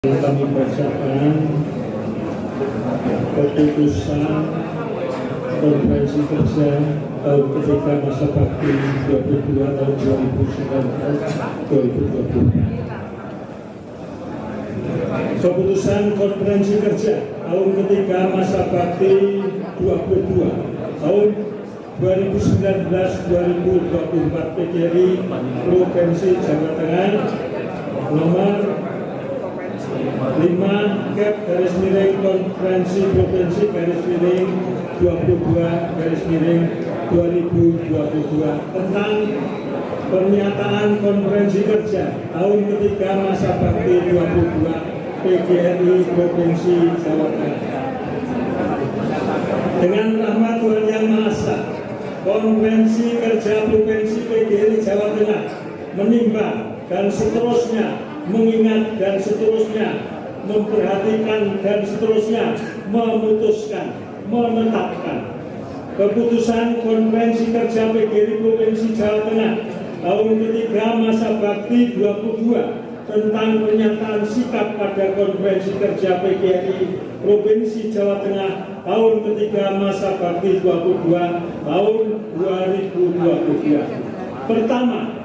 Kami bacakan keputusan Konferensi Kerja tahun ketiga masa bakti 22 tahun 2019-2020. Keputusan Konferensi Kerja tahun ketiga masa bakti 22 tahun 2019-2024 PGRI Provinsi Jawa Tengah nomor 5 Kep garis miring Konferensi Provinsi garis miring 22 garis miring 2022 tentang pernyataan Konferensi Kerja tahun ketiga masa bakti 22 PGRI Provinsi Jawa Tengah. Dengan rahmat Tuhan Yang Maha Esa, Konferensi Kerja Provinsi PGRI Jawa Tengah menimbang dan seterusnya mengingat dan seterusnya memperhatikan dan seterusnya memutuskan, menetapkan keputusan Konferensi Kerja PGRI Provinsi Jawa Tengah tahun ketiga masa bakti 22 tentang pernyataan sikap pada Konferensi Kerja PGRI Provinsi Jawa Tengah tahun ketiga masa bakti 22 tahun 2022. Pertama,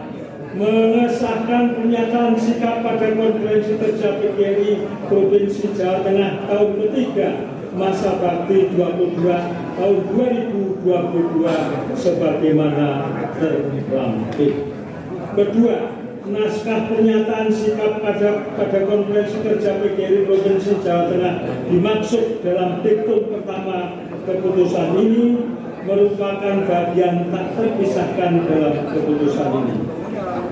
mengesahkan pernyataan sikap pada Konferensi Kerja PGRI Provinsi Jawa Tengah tahun ketiga masa bakti 22 tahun 2022 sebagaimana terlampir. Kedua, naskah pernyataan sikap pada Konferensi Kerja PGRI Provinsi Jawa Tengah dimaksud dalam diktum pertama keputusan ini merupakan bagian tak terpisahkan dalam keputusan ini.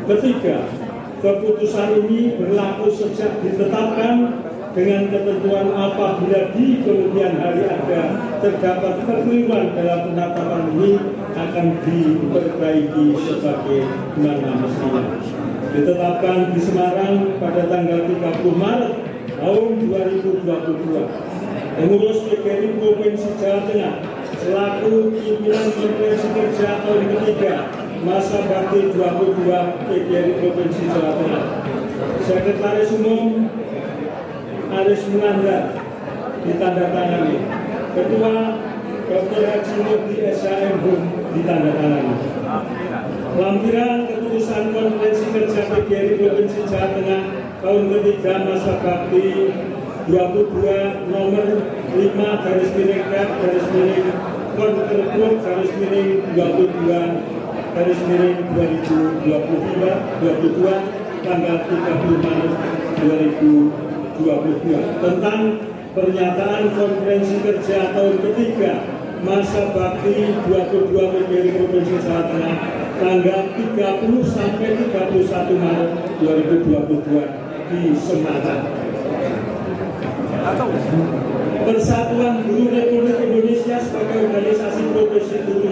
Ketiga, keputusan ini berlaku sejak ditetapkan dengan ketentuan apabila di kemudian hari terdapat kekeliruan dalam penetapan ini akan diperbaiki sebagaimana mestinya. Ditetapkan di Semarang pada tanggal 30 Maret tahun 2022. Pengurus PGRI Provinsi Jawa Tengah selaku pimpinan Konferensi Kerja tahun ketiga masa bakti 22 PGRI Provinsi Jawa Tengah. Sekretaris Umum Aris Munandar ditandatangani. Ketua Dr. Haji Mukti SHM ditandatangani. Lampiran keputusan Konferensi Kerja PGRI Provinsi Jawa Tengah tahun ketiga masa bakti 22 nomor 5 garis miring Kep garis miring Kontergrup garis miring 22 garis miring 2022 tanggal 30 Maret 2022 tentang pernyataan Konferensi Kerja tahun ketiga masa bakti 22 PGRI Provinsi Jawa Tengah tanggal 30 sampai 31 Maret 2022 di Semarang. Persatuan Guru Republik Indonesia sebagai organisasi profesi guru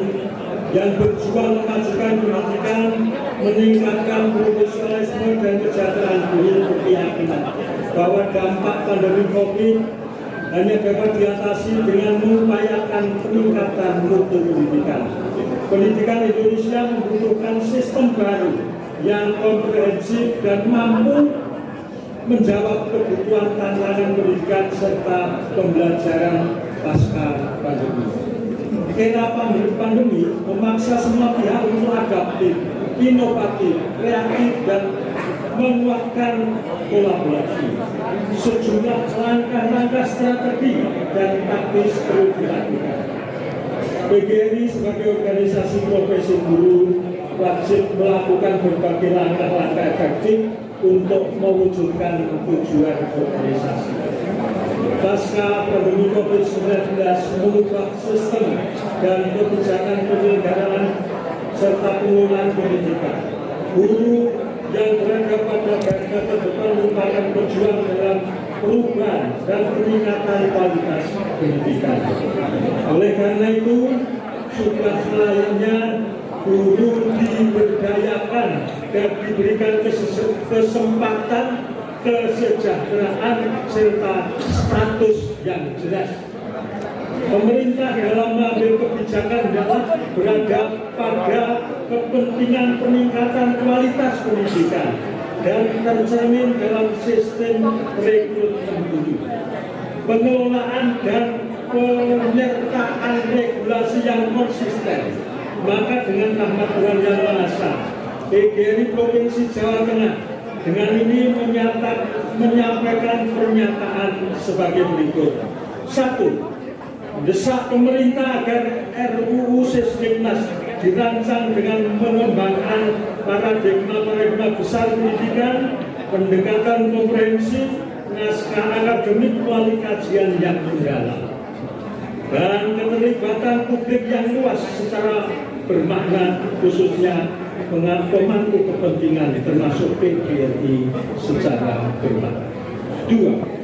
yang berjuang memajukan pendidikan, meningkatkan profesionalisme dan kesejahteraan guru berkeyakinan bahwa dampak pandemi COVID hanya dapat diatasi dengan mengupayakan peningkatan mutu pendidikan. Pendidikan Indonesia membutuhkan sistem baru yang komprehensif dan mampu menjawab kebutuhan tantangan pendidikan serta pembelajaran pasca pandemi. Era pandemi memaksa semua pihak untuk adaptif, inovatif, kreatif, dan menguatkan kolaborasi. Sejumlah langkah-langkah strategi dan taktis perlu dilakukan. PGRI sebagai organisasi profesi guru wajib melakukan berbagai langkah-langkah efektif untuk mewujudkan tujuan organisasi. Pasca pandemi COVID-19 mengubah sistem dan kebijakan penyelenggaraan serta pengelolaan pendidikan. Guru yang berada pada garda terdepan merupakan pejuang dalam perubahan dan peningkatan kualitas pendidikan. Oleh karena itu, sudah selayaknya guru diberdayakan dan diberikan kesempatan, kesejahteraan serta status yang jelas. Pemerintah dalam mengambil kebijakan dapat berada pada kepentingan peningkatan kualitas pendidikan dan tercermin dalam sistem rekrutmen guru. Pengelolaan dan penyertaan regulasi yang konsisten, maka dengan rahmat Tuhan Yang Maha Esa, PGRI Provinsi Jawa Tengah dengan ini menyampaikan pernyataan sebagai berikut. 1. Mendesak pemerintah agar RUU Sisdiknas dirancang dengan mengembangkan paradigma besar pendidikan, pendekatan komprehensif, naskah akademik melalui kajian yang mendalam, dan keterlibatan publik yang luas secara bermakna, khususnya pemangku kepentingan termasuk PGRI secara bermakna. 2.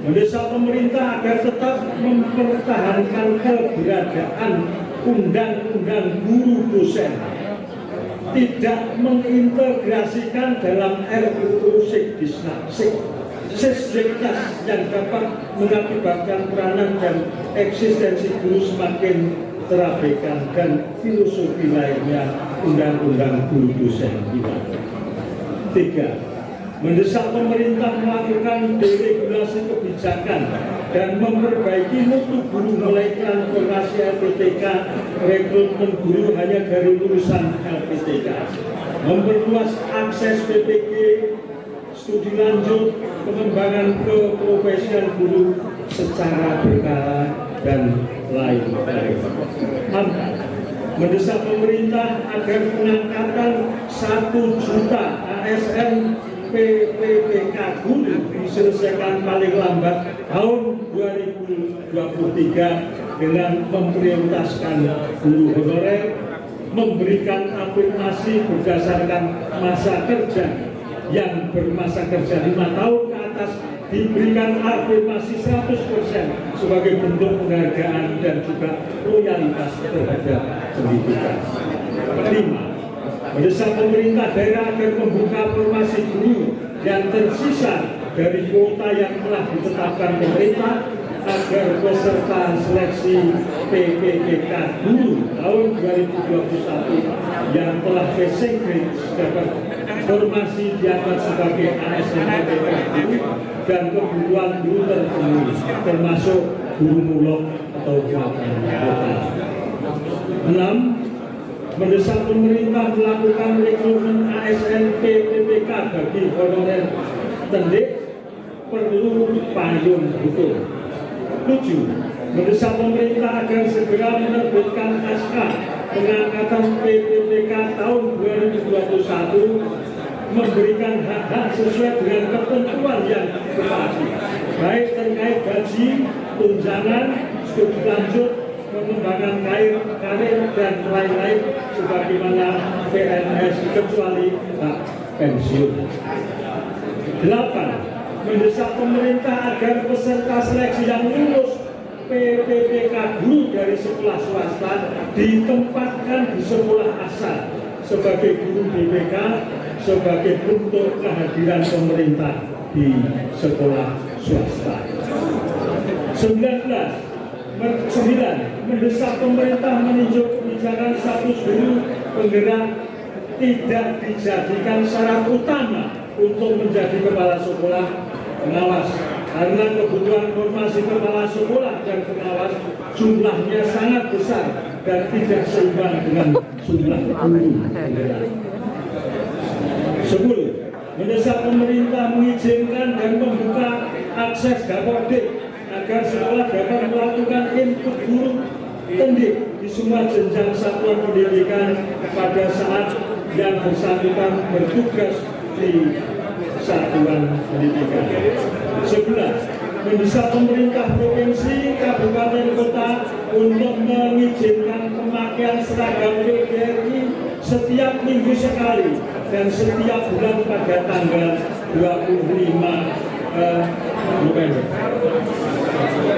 Mendesak pemerintah agar tetap mempertahankan keberadaan undang-undang guru dosen, tidak mengintegrasikan dalam RUU Sisdiknas yang dapat mengakibatkan peranan dan eksistensi guru semakin terabaikan dan filosofi lainnya undang-undang guru dosen hilang. 3. Mendesak pemerintah melakukan deregulasi kebijakan dan memperbaiki mutu guru mulai transformasi LPTK, rekrutmen guru hanya dari lulusan LPTK, memperluas akses PPG, studi lanjut, pengembangan keprofesian guru secara berkala, dan lain-lain. 4. Mendesak pemerintah agar pengangkatan 1 juta ASN PPPK guru diselesaikan paling lambat tahun 2023 dengan memprioritaskan guru honorer, memberikan afirmasi berdasarkan masa kerja yang bermasa kerja 5 tahun ke atas, diberikan afirmasi 100% sebagai bentuk penghargaan dan juga loyalitas terhadap pendidikan. 5. Mendesak pemerintah daerah agar membuka formasi guru yang tersisa dari kuota yang telah ditetapkan pemerintah agar peserta seleksi PPPK guru tahun 2021 yang telah passing grade dapat formasi diangkat sebagai ASN PPPK guru dan kebutuhan guru terpenuhi, termasuk guru mulok atau guru kota. 6. Mendesak pemerintah melakukan rekrutmen ASN PPPK bagi honorer tendik perlu payung hukum. 7. Mendesak pemerintah agar segera menerbitkan naskah pengangkatan PPPK tahun 2021, memberikan hak-hak sesuai dengan ketentuan yang berlaku, baik terkait gaji, tunjangan, studi lanjut, pengembangan karir dan lain-lain sebagaimana PNS kecuali hak pensiun. 8. Mendesak pemerintah agar peserta seleksi yang lulus PPPK guru dari sekolah swasta ditempatkan di sekolah asal sebagai guru BPK sebagai bentuk kehadiran pemerintah di sekolah swasta. 9. Mendesak pemerintah meninjau kebijakan status guru penggerak tidak dijadikan syarat utama untuk menjadi kepala sekolah pengawas, karena kebutuhan formasi kepala sekolah dan pengawas jumlahnya sangat besar dan tidak seimbang dengan jumlah guru penggerak. 10. Mendesak pemerintah mengizinkan dan membuka akses Dapodik agar sekolah dapat melakukan input guru tendik di semua jenjang satuan pendidikan pada saat yang bersangkutan bertugas di satuan pendidikan. 11. Mendesak pemerintah provinsi, kabupaten, kota untuk mengizinkan pemakaian seragam PGRI setiap minggu sekali dan setiap bulan pada tanggal 25 November.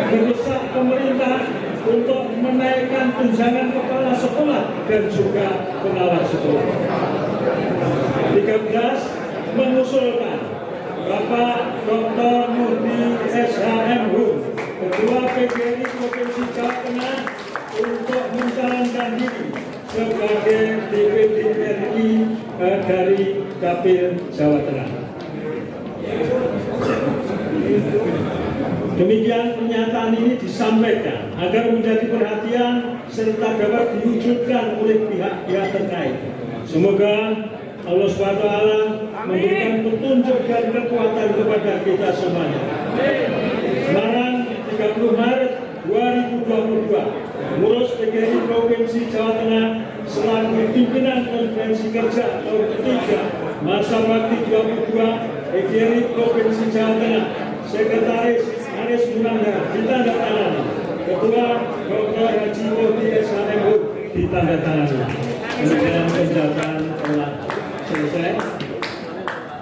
Mendesak pemerintah untuk menaikkan tunjangan kepala sekolah dan juga pengawas sekolah. 13. Mengusulkan Bapak Dr. Murdi SHM Ketua PGRI Provinsi Jawa Tengah untuk mencalonkan diri sebagai DPD RI dari Dapil Jawa Tengah. Demikian pernyataan ini disampaikan agar menjadi perhatian serta dapat diwujudkan oleh pihak-pihak terkait. Semoga Allah SWT memberikan petunjuk dan kekuatan kepada kita semuanya. Semarang, 30 Maret 2022. Pengurus PGRI Provinsi Jawa Tengah selaku pimpinan konferensi kerja tahun ketiga masa bakti 22 PGRI Provinsi Jawa Tengah. Sekretaris Aris Munanda ditandatangani. Ketua Dr. Haji Murti SHMU ditandatangani. Demikian penjelasan telah selesai.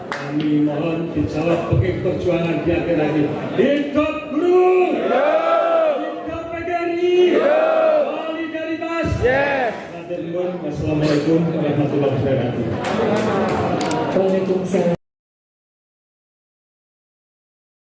Kami mohon dijawab pakai perjuangan di akhir lagi. Hidup guru! Hidup PGRI! Solidaritas! Assalamualaikum warahmatullahi wabarakatuh. Waalaikumsalam.